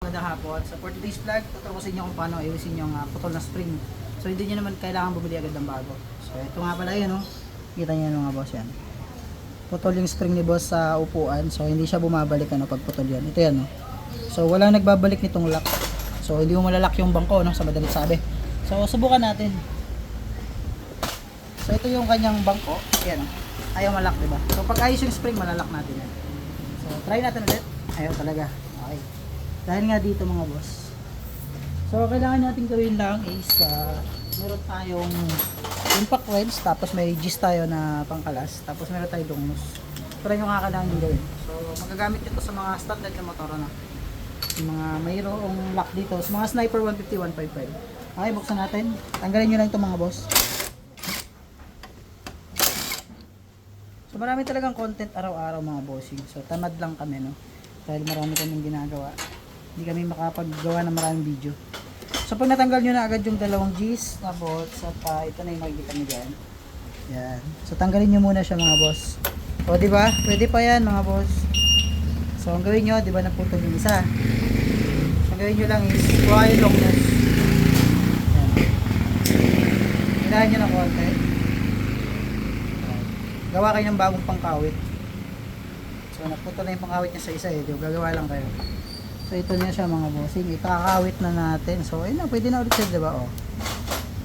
magandang hapon. So for today's vlog, tuturo ko sa inyo kung paano ayusin yung putol na spring. So hindi nyo naman kailangan bumili agad ng bago. So ito nga pala yun, oh. Kita nyo mga boss yan. Putol yung spring ni boss sa upuan. So hindi siya bumabalik pag putol yan. Ito yan, oh. So walang nagbabalik nitong lock. So hindi mo malalak yung bangko, no, sa madalit sabi. So subukan natin. So ito yung kanyang bangko. Ayan, oh. Ayaw malak, diba? So pag ayos yung spring, malalak natin yan. So try natin ulit. Ayaw talaga. Okay. Dahil nga dito mga boss. So kailangan natin gawin lang is meron tayong impact wrench, tapos may gis tayo na pangkalas, tapos meron tayong lungnos. Pero yung kailangan din gawin. So magagamit ito sa mga standard na motor na. Yung mga mayroong lock dito. Sa mga Sniper 150, 155. Okay, buksan natin. Tanggalin nyo lang ito mga boss. So marami talagang content araw-araw mga bossing. So tamad lang kami, no? Dahil marami kaming ginagawa. Hindi kami makapaggawa ng maraming video. So pag natanggal nyo na agad yung dalawang G's na bolts at ito na yung makikita nyo dyan. Yan. So tanggalin nyo muna siya mga boss. O diba? Pwede pa yan mga boss. So ang gawin nyo, diba naputol yung isa. So ang gawin nyo lang is kuha yung long nose. Yan. Hinahan nyo ng konti. Yan. Gawa kayo ng bagong pangkawit. So naputol na yung pangkawit niya sa isa eh. Diba? Gagawa lang kayo. So ito niya siya mga bossing. Ikakawit na natin. So ayun na, pwede na ulit siya, diba? O.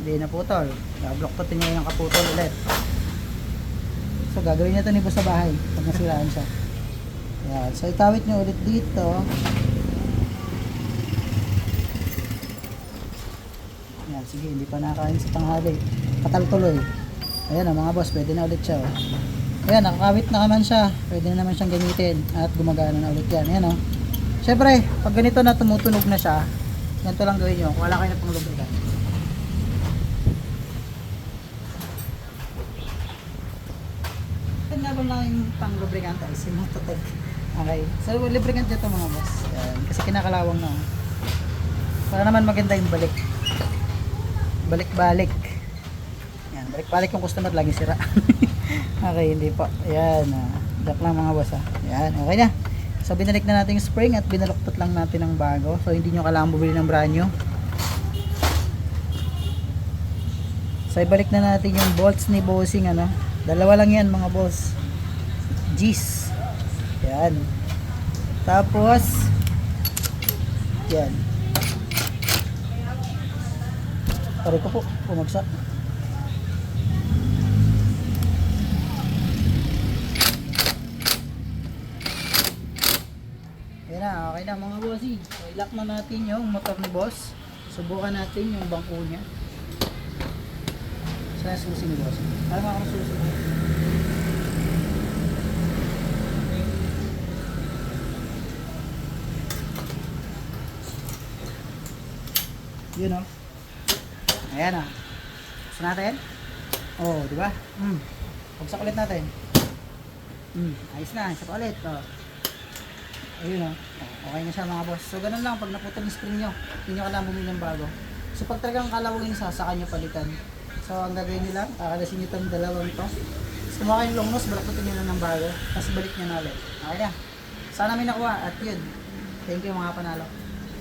Hindi na putol. Block to niya yung kaputol ulit. So gagawin niya ito ni boss sa bahay pag nasiraan siya. Yan. So ikawit niyo ulit dito. Yan, sige, hindi pa nakakain sa tanghali. Katal tuloy. Ayan o mga boss, pwede na ulit siya. O. Ayan, nakakawit na naman siya. Pwede na naman siyang gamitin at gumagana na ulit yan. Ayan o. Siyempre, pag ganito na tumutunog na siya, ganito lang gawin nyo. Wala kayo na pang lubrikan. Laban lang yung pang lubricant ay simutoteg. Okay. So, lubricant dito mga boss. Ayan. Kasi kinakalawang na. Para naman maganda yung balik. Balik-balik. Ayan. Balik-balik yung customer. Lagi sira. Okay, hindi po. Ayan. Joke lang mga boss. Ayan. Okay na. So binalik na natin yung spring at binaluktot lang natin ng bago. So hindi nyo kailangan bumili ng brand new. So ibalik na natin yung bolts ni bossing ano. Dalawa lang yan mga boss. G's. Yan. Tapos yan. Pare ko po pumagsak. Okay na mga bossy. So, i-lock na natin yung motor ni boss. Subukan natin yung bangko niya. Saan susi ni boss? Parang ako susi. Yun o. Ayan o. Gusto natin? Oo, diba? Pagsak ulit natin. Ayos na. Isa pa ulit. O. Ayun o. Okay na siya mga boss. So ganun lang pag naputol yung spring nyo. Hindi nyo kailangan bumili ng bago. So pag talagang kalawangin sa saka nyo palitan. So ang gagawin nyo lang, kakalasin nyo itong dalawang ito. Tapos kumuha kayo yung long nose, balakutin nyo na ng bago. Tapos balik nyo na ulit. Okay na. Sana may nakuha at yun. Thank you mga panalo.